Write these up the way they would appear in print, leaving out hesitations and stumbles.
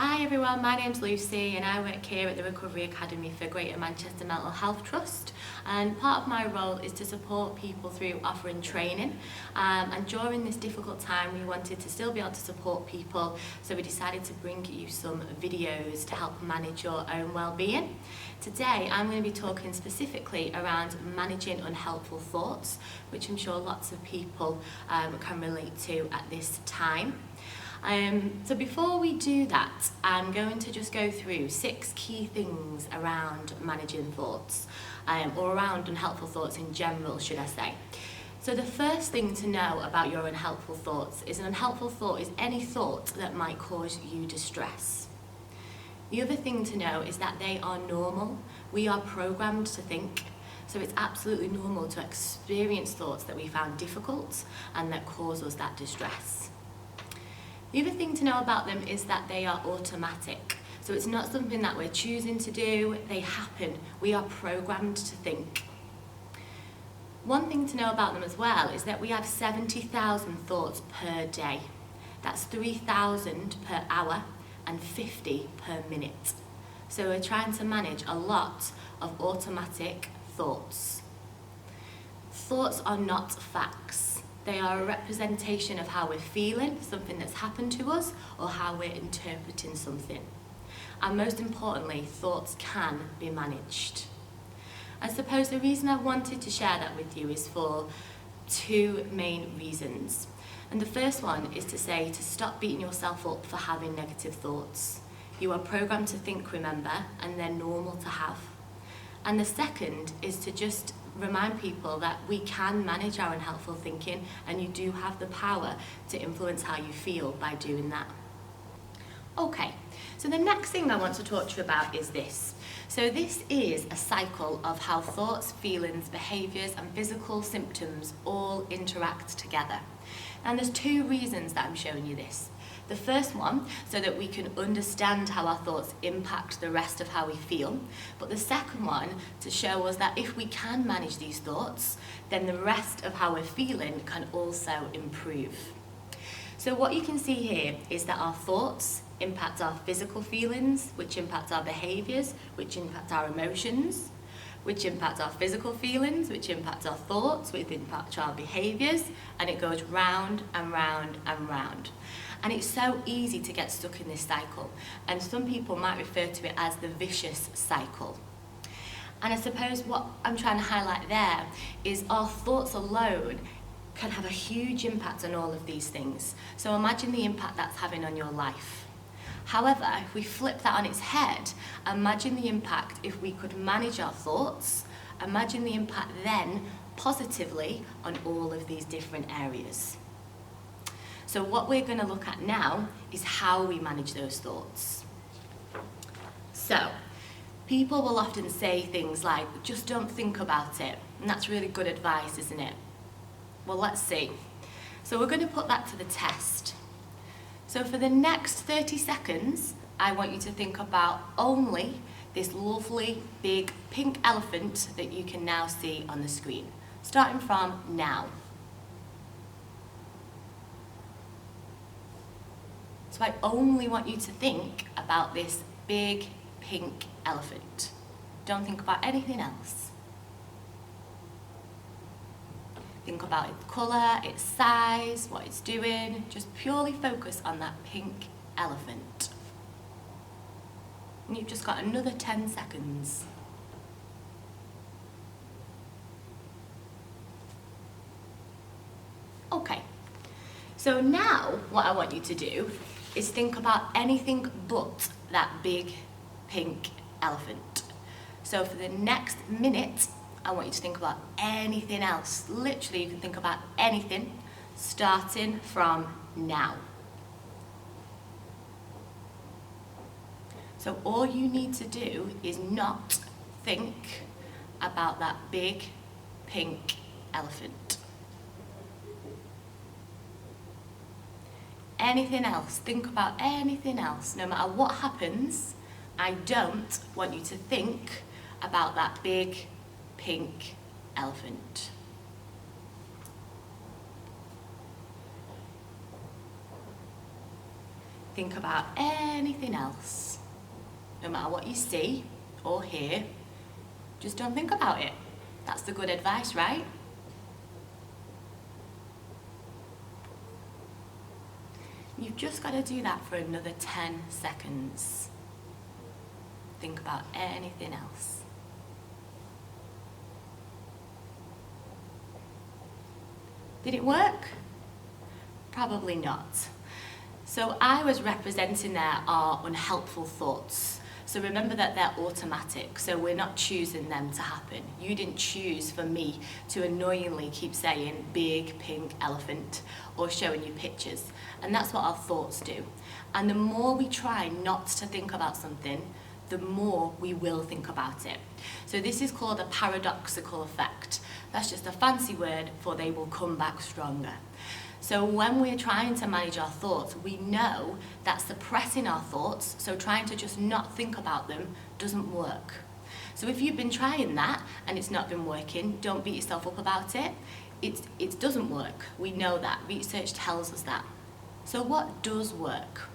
Hi everyone, my name's Lucy and I work here at the Recovery Academy for Greater Manchester Mental Health Trust, and part of my role is to support people through offering training, and during this difficult time we wanted to still be able to support people, so we decided to bring you some videos to help manage your own well-being. Today I'm going to be talking specifically around managing unhelpful thoughts, which I'm sure lots of people can relate to at this time. So before we do that, I'm going to just go through 6 key things around managing thoughts, or around unhelpful thoughts in general, should I say. So the first thing to know about your unhelpful thoughts is an unhelpful thought is any thought that might cause you distress. The other thing to know is that they are normal. We are programmed to think, so it's absolutely normal to experience thoughts that we found difficult and that cause us that distress. The other thing to know about them is that they are automatic. So it's not something that we're choosing to do, they happen. We are programmed to think. One thing to know about them as well is that we have 70,000 thoughts per day. That's 3,000 per hour and 50 per minute. So we're trying to manage a lot of automatic thoughts. Thoughts are not facts. They are a representation of how we're feeling, something that's happened to us, or how we're interpreting something. And most importantly, thoughts can be managed. I suppose the reason I wanted to share that with you is for 2 main reasons. And the first one is to say to stop beating yourself up for having negative thoughts. You are programmed to think, remember, and they're normal to have. And the second is to just remind people that we can manage our unhelpful thinking, and you do have the power to influence how you feel by doing that. Okay, so the next thing I want to talk to you about is this. So this is a cycle of how thoughts, feelings, behaviours and physical symptoms all interact together. And there's 2 reasons that I'm showing you this. The first one, so that we can understand how our thoughts impact the rest of how we feel. But the second one, to show us that if we can manage these thoughts, then the rest of how we're feeling can also improve. So what you can see here is that our thoughts impact our physical feelings, which impact our behaviours, which impact our emotions, which impact our physical feelings, which impact our thoughts, which impact our behaviours, and it goes round and round and round. And it's so easy to get stuck in this cycle, and some people might refer to it as the vicious cycle. And I suppose what I'm trying to highlight there is our thoughts alone can have a huge impact on all of these things. So imagine the impact that's having on your life. However, if we flip that on its head, imagine the impact if we could manage our thoughts, imagine the impact then positively on all of these different areas. So what we're going to look at now is how we manage those thoughts. So, people will often say things like, just don't think about it. And that's really good advice, isn't it? Well, let's see. So we're going to put that to the test. So for the next 30 seconds, I want you to think about only this lovely big pink elephant that you can now see on the screen, starting from now. So I only want you to think about this big pink elephant. Don't think about anything else. Think about its colour, its size, what it's doing. Just purely focus on that pink elephant. And you've just got another 10 seconds. Okay, so now what I want you to do is think about anything but that big pink elephant. So for the next minute, I want you to think about anything else. Literally, you can think about anything, starting from now. So all you need to do is not think about that big pink elephant. Anything else, think about anything else. No matter what happens, I don't want you to think about that big pink elephant. think about anything else. No matter what you see or hear, just don't think about it. That's the good advice, right? You've just got to do that for another 10 seconds. Think about anything else. Did it work? Probably not. So I was representing there our unhelpful thoughts. So remember that they're automatic, so we're not choosing them to happen. You didn't choose for me to annoyingly keep saying big pink elephant or showing you pictures. And that's what our thoughts do. And the more we try not to think about something, the more we will think about it. So this is called a paradoxical effect. That's just a fancy word for they will come back stronger. So when we're trying to manage our thoughts, we know that suppressing our thoughts, so trying to just not think about them, doesn't work. So if you've been trying that and it's not been working, don't beat yourself up about it. It doesn't work. We know that. Research tells us that. So what does work?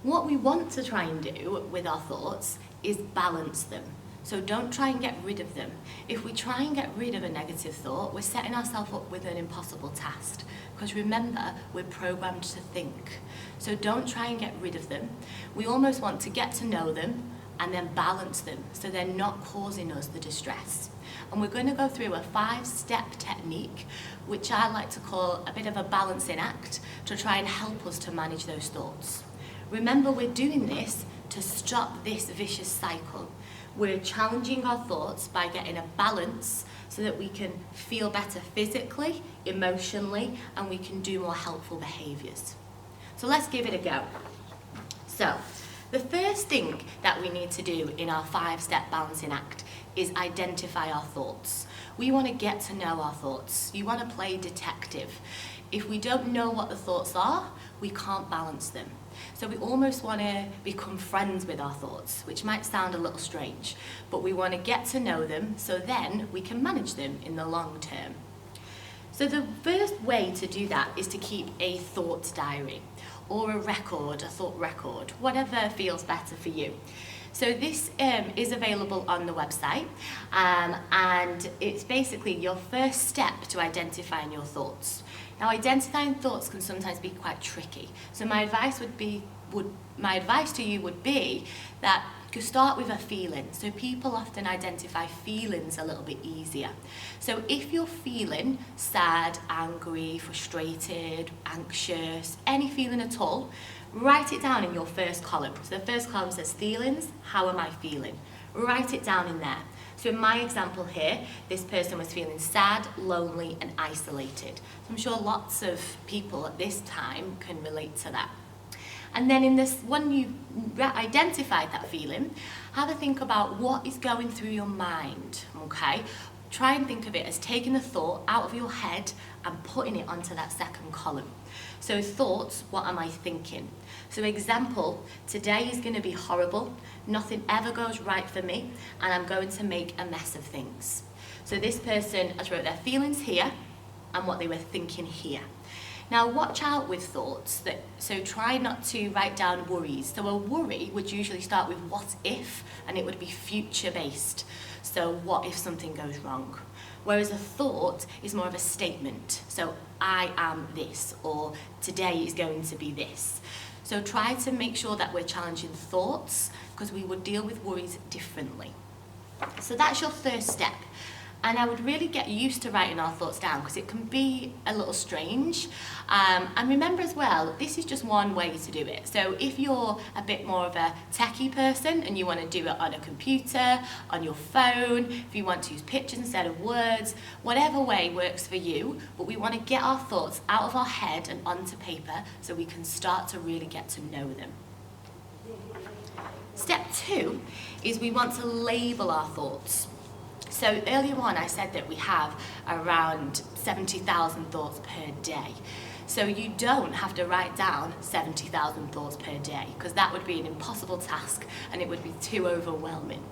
What we want to try and do with our thoughts is balance them. So don't try and get rid of them. If we try and get rid of a negative thought, we're setting ourselves up with an impossible task. Because remember, we're programmed to think. So don't try and get rid of them. We almost want to get to know them and then balance them so they're not causing us the distress. And we're going to go through a 5-step technique, which I like to call a bit of a balancing act, to try and help us to manage those thoughts. Remember, we're doing this to stop this vicious cycle. We're challenging our thoughts by getting a balance so that we can feel better physically, emotionally, and we can do more helpful behaviours. So let's give it a go. So the first thing that we need to do in our 5-step balancing act is identify our thoughts. We want to get to know our thoughts. You want to play detective. If we don't know what the thoughts are, we can't balance them. So we almost want to become friends with our thoughts, which might sound a little strange, but we want to get to know them so then we can manage them in the long term. So the first way to do that is to keep a thought diary or a thought record, whatever feels better for you. So this is available on the website, and it's basically your first step to identifying your thoughts. Now, identifying thoughts can sometimes be quite tricky. So my advice to you would be that you start with a feeling. So people often identify feelings a little bit easier. So if you're feeling sad, angry, frustrated, anxious, any feeling at all, write it down in your first column. So the first column says feelings, how am I feeling? Write it down in there. So in my example here, this person was feeling sad, lonely, and isolated. So I'm sure lots of people at this time can relate to that. And then in this, when you've identified that feeling, have a think about what is going through your mind, okay? Try and think of it as taking the thought out of your head and putting it onto that second column. So thoughts, what am I thinking? So example, today is going to be horrible, nothing ever goes right for me, and I'm going to make a mess of things. So this person has wrote their feelings here and what they were thinking here. Now watch out with thoughts, so try not to write down worries. So a worry would usually start with what if, and it would be future based. So what if something goes wrong? Whereas a thought is more of a statement. So I am this, or today is going to be this. So try to make sure that we're challenging thoughts, because we would deal with worries differently. So that's your first step. And I would really get used to writing our thoughts down, because it can be a little strange. And remember as well, this is just one way to do it. So if you're a bit more of a techie person and you want to do it on a computer, on your phone, if you want to use pictures instead of words, whatever way works for you, but we want to get our thoughts out of our head and onto paper so we can start to really get to know them. Step 2 is we want to label our thoughts. So earlier on I said that we have around 70,000 thoughts per day. So you don't have to write down 70,000 thoughts per day, because that would be an impossible task and it would be too overwhelming.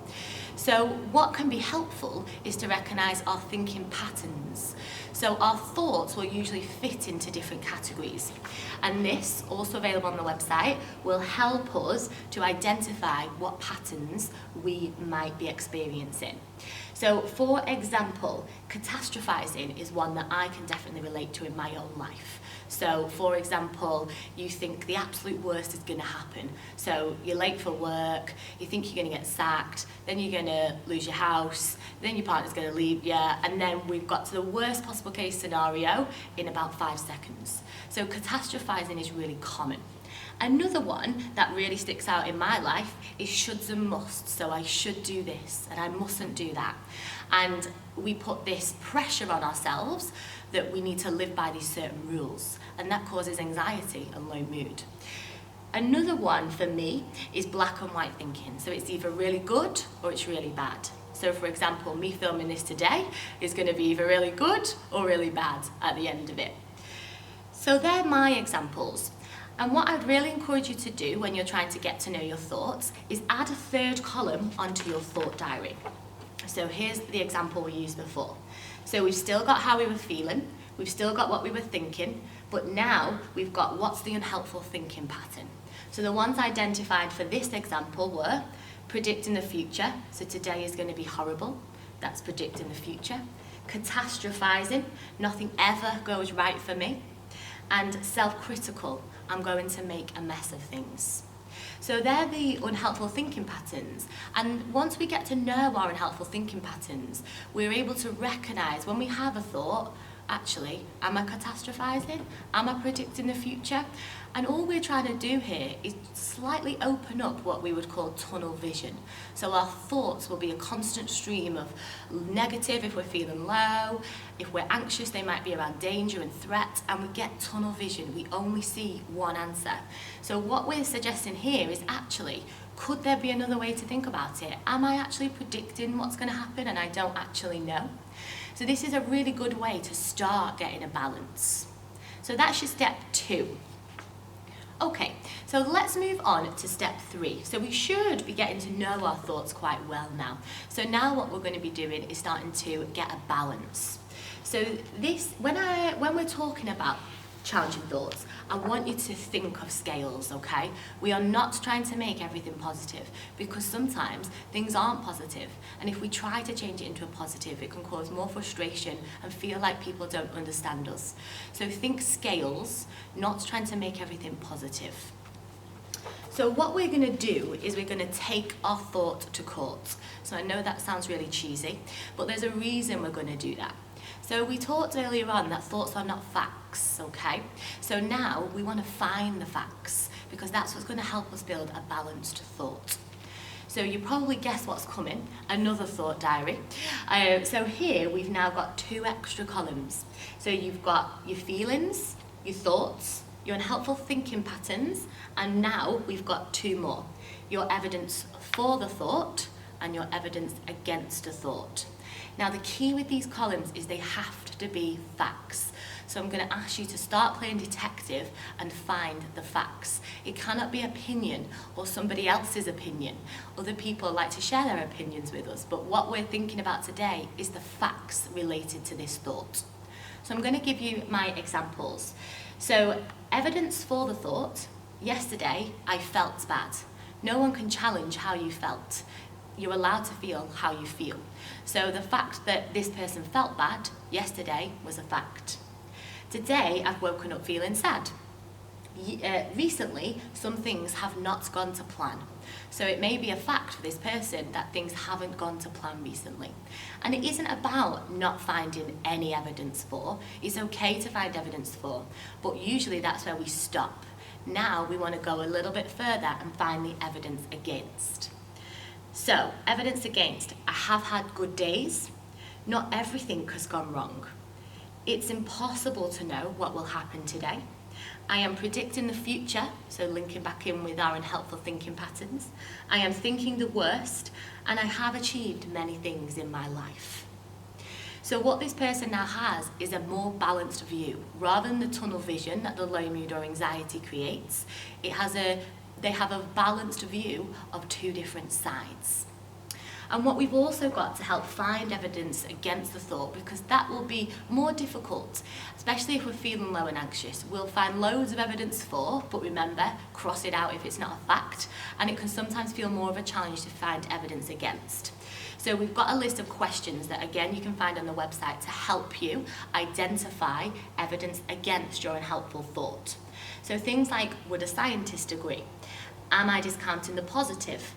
So what can be helpful is to recognise our thinking patterns. So our thoughts will usually fit into different categories. And this, also available on the website, will help us to identify what patterns we might be experiencing. So for example, catastrophizing is one that I can definitely relate to in my own life. So for example, you think the absolute worst is going to happen. So you're late for work, you think you're going to get sacked, then you're going to lose your house, then your partner's going to leave you, and then we've got to the worst possible case scenario in about 5 seconds. So catastrophizing is really common. Another one that really sticks out in my life is shoulds and musts. So I should do this and I mustn't do that. And we put this pressure on ourselves that we need to live by these certain rules, and that causes anxiety and low mood. Another one for me is black and white thinking. So it's either really good or it's really bad. So for example, me filming this today is going to be either really good or really bad at the end of it. So they're my examples. And what I'd really encourage you to do when you're trying to get to know your thoughts is add a third column onto your thought diary. So here's the example we used before. So we've still got how we were feeling, we've still got what we were thinking, but now we've got what's the unhelpful thinking pattern. So the ones identified for this example were predicting the future, so today is going to be horrible, that's predicting the future. Catastrophizing, nothing ever goes right for me. And self-critical, I'm going to make a mess of things. So they're the unhelpful thinking patterns. And once we get to know our unhelpful thinking patterns, we're able to recognise when we have a thought, actually, am I catastrophizing? Am I predicting the future? And all we're trying to do here is slightly open up what we would call tunnel vision. So our thoughts will be a constant stream of negative if we're feeling low. If we're anxious, they might be around danger and threat, and we get tunnel vision. We only see one answer. So what we're suggesting here is actually, could there be another way to think about it? Am I actually predicting what's going to happen and I don't actually know? So this is a really good way to start getting a balance. So that's your step 2. Okay, so let's move on to step 3. So we should be getting to know our thoughts quite well now. So now what we're going to be doing is starting to get a balance. So this, when we're talking about challenging thoughts, I want you to think of scales, okay? We are not trying to make everything positive, because sometimes things aren't positive, and if we try to change it into a positive, it can cause more frustration and feel like people don't understand us. So think scales, not trying to make everything positive. So what we're going to do is we're going to take our thought to court. So I know that sounds really cheesy, but there's a reason we're going to do that. So we talked earlier on that thoughts are not facts, okay? So now we want to find the facts, because that's what's going to help us build a balanced thought. So you probably guess what's coming, another thought diary. So here we've now got 2 extra columns. So you've got your feelings, your thoughts, your unhelpful thinking patterns, and now we've got 2 more. Your evidence for the thought and your evidence against a thought. Now the key with these columns is they have to be facts. So I'm going to ask you to start playing detective and find the facts. It cannot be opinion or somebody else's opinion. Other people like to share their opinions with us, but what we're thinking about today is the facts related to this thought. So I'm going to give you my examples. So evidence for the thought: yesterday I felt bad. No one can challenge how you felt. You're allowed to feel how you feel. So the fact that this person felt bad yesterday was a fact. Today I've woken up feeling sad. Recently some things have not gone to plan. So it may be a fact for this person that things haven't gone to plan recently. And it isn't about not finding any evidence for. It's okay to find evidence for, but usually that's where we stop. Now we want to go a little bit further and find the evidence against. So, evidence against: I have had good days. Not everything has gone wrong. It's impossible to know what will happen today. I am predicting the future, so linking back in with our unhelpful thinking patterns. I am thinking the worst, and I have achieved many things in my life. So what this person now has is a more balanced view. Rather than the tunnel vision that the low mood or anxiety creates, they have a balanced view of two different sides. And what we've also got to help find evidence against the thought, because that will be more difficult, especially if we're feeling low and anxious. We'll find loads of evidence for, but remember, cross it out if it's not a fact, and it can sometimes feel more of a challenge to find evidence against. So we've got a list of questions that, again, you can find on the website to help you identify evidence against your unhelpful thought. So things like, would a scientist agree? Am I discounting the positive?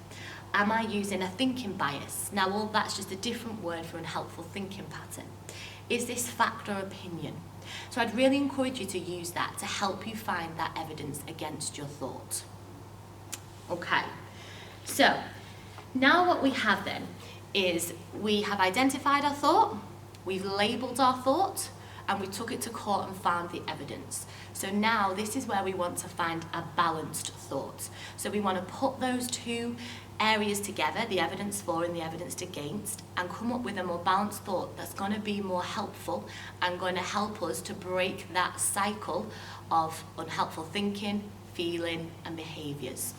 Am I using a thinking bias? Now, all that's just a different word for unhelpful thinking pattern. Is this fact or opinion? So I'd really encourage you to use that to help you find that evidence against your thought. Okay, so now what we have then is we have identified our thought, we've labelled our thought, and we took it to court and found the evidence. So now this is where we want to find a balanced thought. So we want to put those two areas together, the evidence for and the evidence against, and come up with a more balanced thought that's going to be more helpful and going to help us to break that cycle of unhelpful thinking, feeling and behaviours.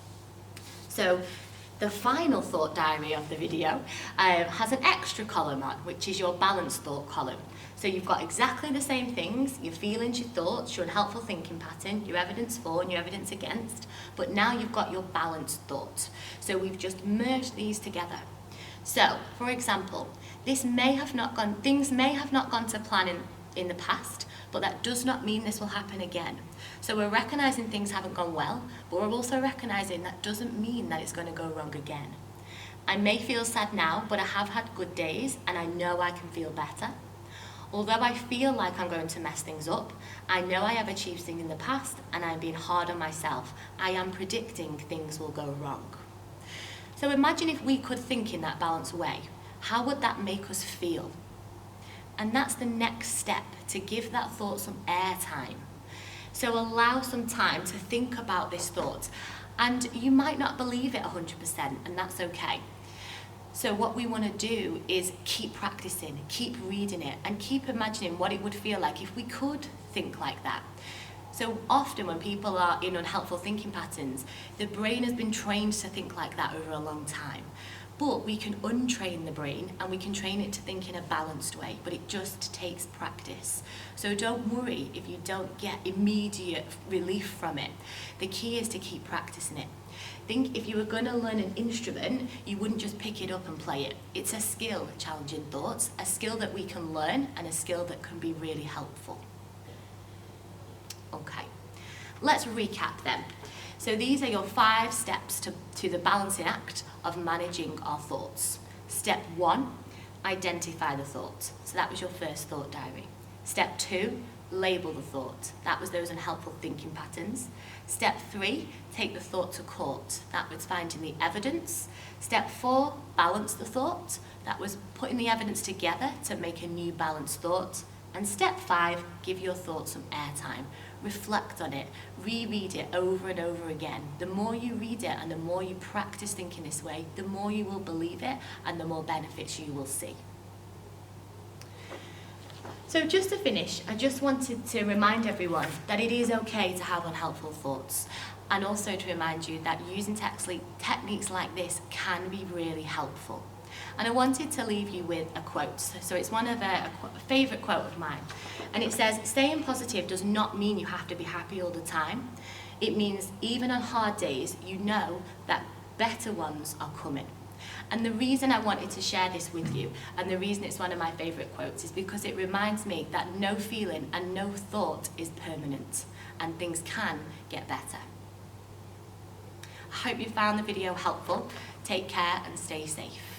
So the final thought diary of the video has an extra column on, which is your balanced thought column. So you've got exactly the same things, your feelings, your thoughts, your unhelpful thinking pattern, your evidence for and your evidence against, but now you've got your balanced thought. So we've just merged these together. So, for example, things may have not gone to plan in the past, but that does not mean this will happen again. So we're recognising things haven't gone well, but we're also recognising that doesn't mean that it's going to go wrong again. I may feel sad now, but I have had good days and I know I can feel better. Although I feel like I'm going to mess things up, I know I have achieved things in the past and I'm being hard on myself. I am predicting things will go wrong. So imagine if we could think in that balanced way. How would that make us feel? And that's the next step, to give that thought some airtime. So allow some time to think about this thought. And you might not believe it 100%, and that's okay. So what we want to do is keep practicing, keep reading it, and keep imagining what it would feel like if we could think like that. So often when people are in unhelpful thinking patterns, the brain has been trained to think like that over a long time. But we can untrain the brain and we can train it to think in a balanced way, but it just takes practice. So don't worry if you don't get immediate relief from it. The key is to keep practicing it. Think if you were going to learn an instrument, you wouldn't just pick it up and play it. It's a skill, challenging thoughts, a skill that we can learn and a skill that can be really helpful. Okay, let's recap then. So these are your 5 steps to the balancing act of managing our thoughts. Step 1, identify the thought. So that was your first thought diary. Step 2, label the thought. That was those unhelpful thinking patterns. Step 3, take the thought to court. That was finding the evidence. Step 4, balance the thought. That was putting the evidence together to make a new balanced thought. And step 5, give your thoughts some airtime. Reflect on it, reread it over and over again. The more you read it and the more you practice thinking this way, the more you will believe it and the more benefits you will see. So just to finish, I just wanted to remind everyone that it is okay to have unhelpful thoughts, and also to remind you that using techniques like this can be really helpful. And I wanted to leave you with a quote. So it's one of a favourite quote of mine. And it says, staying positive does not mean you have to be happy all the time. It means even on hard days, you know that better ones are coming. And the reason I wanted to share this with you, and the reason it's one of my favourite quotes, is because it reminds me that no feeling and no thought is permanent, and things can get better. I hope you found the video helpful. Take care and stay safe.